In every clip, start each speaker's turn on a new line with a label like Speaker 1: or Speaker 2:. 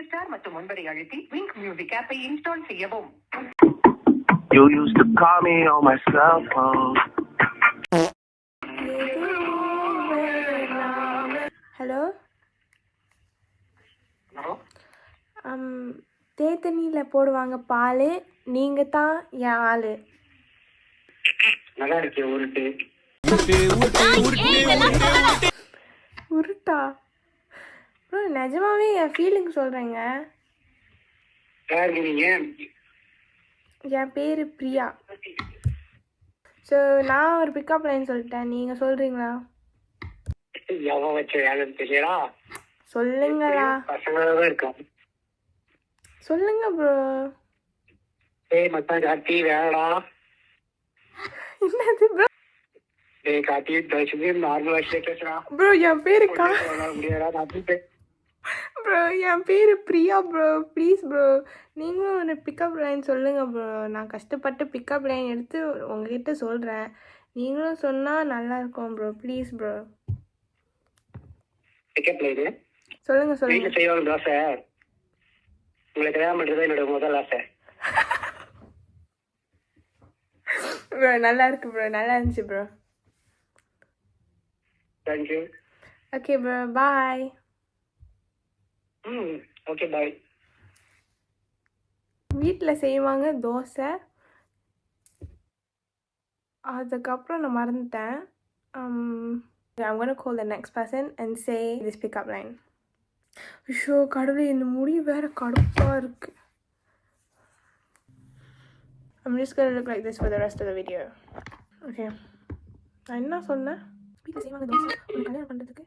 Speaker 1: Star மற்றும் 9 அழுத்தி wing music ஆப்பை இன்ஸ்டால் செய்யவும்.
Speaker 2: You used to call me on my cell phone.
Speaker 3: Hello
Speaker 1: hello
Speaker 3: தேத்தனியில் போடுவாங்க பால், நீங்கள் தான் என் ஆள்.
Speaker 1: நல்லா இருக்கே உருட்டு.
Speaker 3: உருட்டா ப்ரோ? நிஜமாவே என் ஃபீலிங் சொல்கிறேங்க.
Speaker 1: யாருக்கு நீங்க?
Speaker 3: என் பேர் பிரியா. ஸோ நான் ஒரு பிக்கப் லைன் சொல்லிட்டேன், நீங்கள் சொல்கிறீங்களா?
Speaker 1: எவன் வச்ச யாருன்னு தெரியலா?
Speaker 3: சொல்லுங்களா?
Speaker 1: பசங்களாதான் இருக்கும்.
Speaker 3: சொல்லுங்க ப்ரோ.
Speaker 1: ஏய் மச்சான் கார்த்தி வேணடா.
Speaker 3: என்னது ப்ரோ?
Speaker 1: ஏய் கார்த்தி தயவுசெஞ்சு நார்மல் வாய்ஸ்ல பேசுறா
Speaker 3: ப்ரோ. என் பேரு
Speaker 1: முடியாதா? நான்
Speaker 3: ப்ரோ என் பேர் பிரியா ப்ரோ. ப்ளீஸ் ப்ரோ, நீங்களும் ஒரு பிக்கப் லைன் சொல்லுங்கள் ப்ரோ. நான் கஷ்டப்பட்டு பிக்கப் லைன் எடுத்து உங்ககிட்ட சொல்கிறேன், நீங்களும் சொன்னால் நல்லாயிருக்கும் bro. Please bro
Speaker 1: pickup line
Speaker 3: சொல்லுங்கள்
Speaker 1: வீட்டில்
Speaker 3: சொல்லுங்கள்.
Speaker 1: செய்வாங்க தோசை. உங்களை கல்யாணம் பண்ணுறது என்னோட முதல் ஆசை.
Speaker 3: ப்ரோ நல்லா இருக்கு ப்ரோ, நல்லா இருந்துச்சு bro.
Speaker 1: Thank you.
Speaker 3: Okay bro, bye.
Speaker 1: Okay bye.
Speaker 3: வீட்டில் செய்வாங்க தோசை, அதுக்கப்புறம் நான் மறந்துட்டேன். I'm going to call the next person and say this pickup line. ஐயோ கடவுளே, இந்த முடி வேறு கடுப்பாக இருக்கு. I'm just going to look like this for the rest of the video. Okay, நான் என்ன சொன்னேன்? வீட்டில் செய்வாங்க தோசை, உன்னை கல்யாணம் பண்ணுறதுக்கு,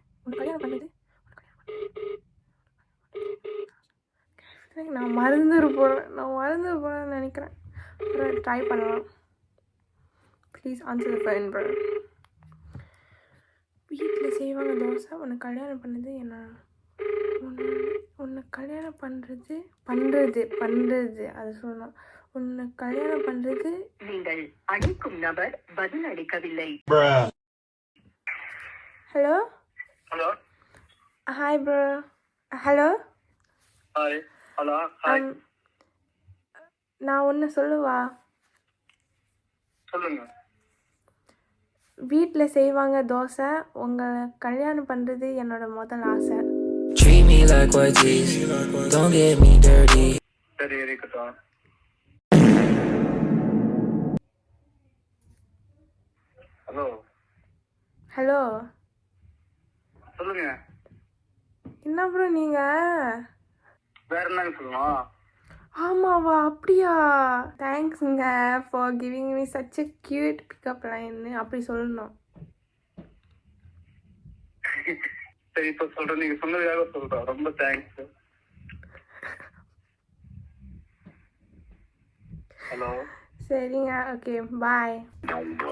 Speaker 3: நான் மறந்துட போகிறேன்னு நினைக்கிறேன். ட்ரை பண்ணலாம். Please answer the phone bro. வீட்டில் செய்வாங்க தோசை, உன்னை கல்யாணம் பண்ணது என்ன? உன்னை கல்யாணம் பண்ணுறது அது சொல்லணும். உன்னை கல்யாணம் பண்ணுறது.
Speaker 1: நீங்கள் அழைக்கும் நபர் பதில் அளிக்கவில்லை.
Speaker 3: Hello
Speaker 1: hello.
Speaker 3: Hi bro. Hello.
Speaker 1: Hi. Hello. Hi.
Speaker 3: நான் ஒன்று சொல்லவா?
Speaker 1: சொல்லுங்க.
Speaker 3: வீட்டில் செய்வாங்க தோசை, உங்களை கல்யாணம் பண்ணுறது என்னோட முதல் ஆசை.
Speaker 4: Treat me like white teeth, don't get me dirty.
Speaker 1: சரி இருக்கட்டும். ஹலோ.
Speaker 3: ஹலோ
Speaker 1: சொல்லுங்க.
Speaker 3: என்ன ப்ரோ நீங்கள்?
Speaker 1: வேற என்னங்க சொல்லணும்?
Speaker 3: ஆமாவா, அப்படியா? தேங்க்ஸுங்க for giving me such a cute pickup லைன்னு அப்படி சொல்லணும்.
Speaker 1: சரி இப்போ சொல்கிறேன், நீங்கள் சொன்னதுக்காக சொல்கிறேன். ரொம்ப தேங்க்ஸ். ஹலோ.
Speaker 3: சரிங்க, okay bye.
Speaker 1: Hello.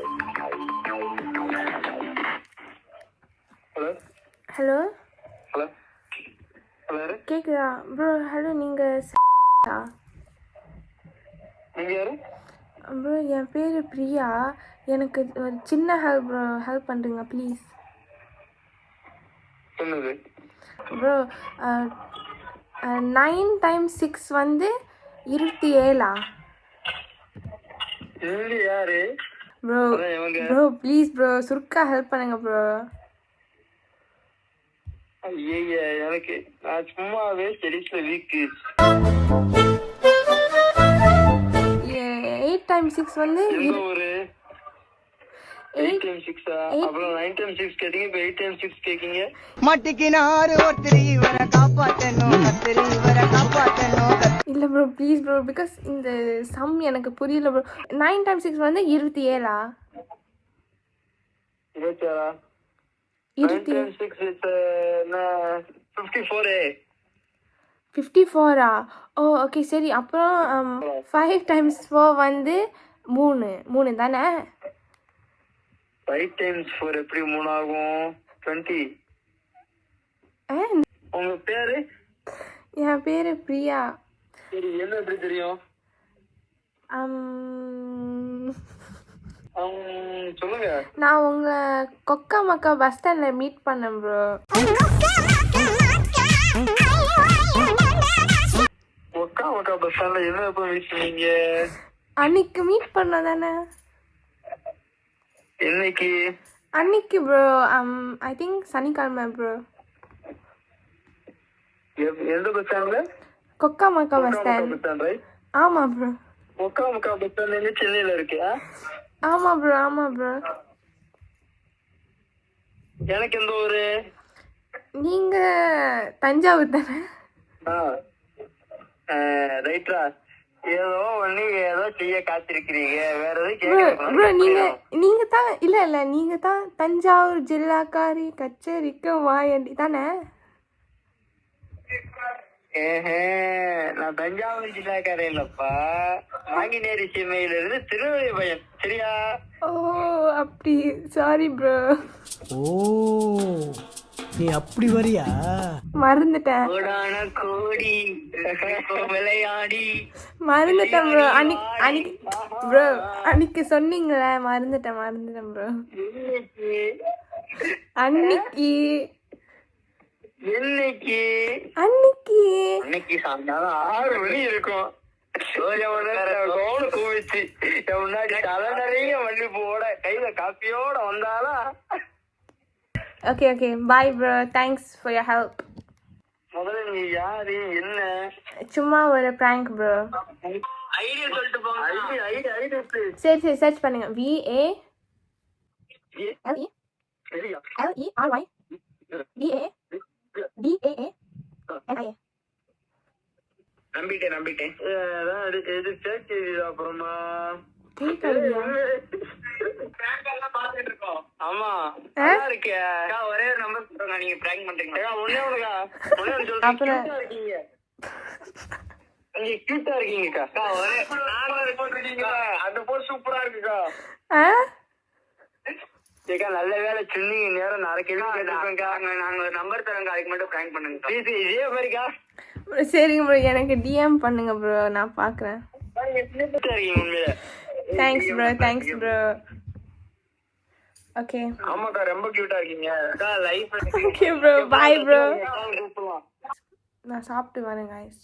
Speaker 3: Hello.
Speaker 1: Hello. Hello.
Speaker 3: கேட்குதா ப்ரோ? ஹலோ, நீங்கள்
Speaker 1: நீங்கள் யாரு?
Speaker 3: ப்ரோ என் பேர் பிரியா. எனக்கு ஒரு சின்ன ஹெல்ப் பண்ணுறீங்க ப்ளீஸ்?
Speaker 1: என்னது
Speaker 3: ப்ரோ 9 × 6 வந்து 27.
Speaker 1: இல்லை யாரு
Speaker 3: ப்ரோ ப்ளீஸ் ப்ரோ, சுருக்கா ஹெல்ப் பண்ணுங்க ப்ரோ.
Speaker 1: ஐய எனக்கு நான் சும்மாவே ஸ்டடீஸ்ல வீக்கு.
Speaker 3: 8 × 6 வந்து
Speaker 1: ஒரு 8 × 6 அப்புறம் 9 × 6 கேட்டீங்க, இப்போ 8 × 6 கேட்கீங்க.
Speaker 5: மாட்டிக்கினாரு ஒருத்தர், இவரை காப்பாற்றணும், இவரை காப்பாற்றணும்.
Speaker 3: இல்லை ப்ரோ ப்ளீஸ் ப்ரோ, பிகாஸ் இந்த சம் எனக்கு புரியல ப்ரோ. 9 × 6 வந்து 27.
Speaker 1: 27 9 × 6 54.
Speaker 3: 54 ஓ ஓகே சரி. அப்புறம் 5 × 4 வந்து 3 தானே?
Speaker 1: 5 × 4 எப்படி 3 ஆகும்? 20. உங்க பேரு?
Speaker 3: என் பேர் பிரியா.
Speaker 1: சரி, என்ன எப்படி தெரியும்? சொல்லுங்க.
Speaker 3: நான் உங்களை கொக்கா மக்கா பஸ் ஸ்டாண்டில் மீட் பண்ணேன் ப்ரோ.
Speaker 1: பஸ் ஸ்டாண்ட்ல என்ன எப்ப மீட் பண்ணீங்க?
Speaker 3: அன்னைக்கு மீட் பண்ணோம் தானே?
Speaker 1: என்னைக்கு?
Speaker 3: அன்னைக்கு ப்ரோ. ஐ திங்க் சனிக்கிழமை ப்ரோ.
Speaker 1: எந்த பஸ் ஸ்டாண்ட்ல?
Speaker 3: Kokkamakka bus stand.
Speaker 1: Bus stand right?
Speaker 3: ஆமா ப்ரோ.
Speaker 1: கொக்காமக்கா பஸ் ஸ்டாண்ட் எங்க? சென்னையில இருக்கு.
Speaker 3: ஆமா ப்ரோ, ஆமா ப்ரோ.
Speaker 1: எனக்கு எந்த ஊரு?
Speaker 3: நீங்க தஞ்சாவூர் தானே?
Speaker 1: ரைட்ரா. ஏதோ ஒண்ணு ஏதோ செய்ய காத்திருக்கிறீங்க. வேற
Speaker 3: ப்ரோ
Speaker 1: எதுவும்
Speaker 3: நீங்க தான் இல்ல நீங்க தான் தஞ்சாவூர் ஜில்லாக்காரி கச்சேரிக்கு வாயண்டி தானே?
Speaker 1: நான் தஞ்சாவூர் ஜில்லாக்காரன் இல்லப்பா. நாங்கினேரி சீமையில இருந்து திருவள்ளி பையன். சரியா?
Speaker 3: ஓ அப்படி. Sorry bro.
Speaker 6: ஓ நீ அப்படி வரியா?
Speaker 3: மறந்துட்டேன்.
Speaker 1: கோடான கோடி விளையாடி
Speaker 3: மறந்துட்டேன் ப்ரோ. அன்னைக்கு ப்ரோ அன்னைக்கு சொன்னீங்களே, மறந்துட்டேன் ப்ரோ. அன்னைக்கு
Speaker 1: என்னைக்கு?
Speaker 3: அன்னைக்கு
Speaker 1: சாயங்காலம் 6 மணி இருக்கும். கூவிச்சு முன்னாடி தலை நிறைய மல்லிப்பூவோட கையில காப்பியோட வந்தாலா?
Speaker 3: Okay bye bro. Thanks for your help.
Speaker 1: முதல்ல நீ யாரு என்ன?
Speaker 3: சும்மா ஒரு prank ப்ரோ.
Speaker 1: ஐடியா சொல்லிட்டு போங்க. ஐடியா
Speaker 3: சரி சர்ச் பண்ணுங்க. VALERY DAANIA.
Speaker 1: நம்பிட்டேன். இது சேர்ச் அப்புறமா பாத்துட்டு இருக்கோம். ஆமா நல்லா இருக்கே. ஒரே ஒரு நம்பர் சொல்லுங்க. நீங்க பிராங்க் பண்றீங்க.
Speaker 3: அப்புறம்
Speaker 1: இருக்கீங்க. நீங்க கியூட்டா இருக்கீங்கக்கா. ஒரே போட்டிருக்கீங்களா? அந்த போஸ்ட் சூப்பரா இருக்குக்கா. ஏக்கா நல்ல வேலை சொன்னீங்க. நேரம் நாளைக்கு நாங்க ஒரு நம்பர் தரங்க. அதுக்கு மட்டும் பிராங்க் பண்ணுங்க. இதே மாதிரிக்கா.
Speaker 3: சரிங்க ப்ரோ, எனக்கு DM பண்ணுங்க ப்ரோ, நான் பார்க்குறேன். Thanks bro. ஓகே.
Speaker 1: ஆமாக்கா ரொம்ப கியூட்டா இருக்கீங்க. Life
Speaker 3: okay bro, bye bro. நான் சாப்பிட்டு வரேன் guys.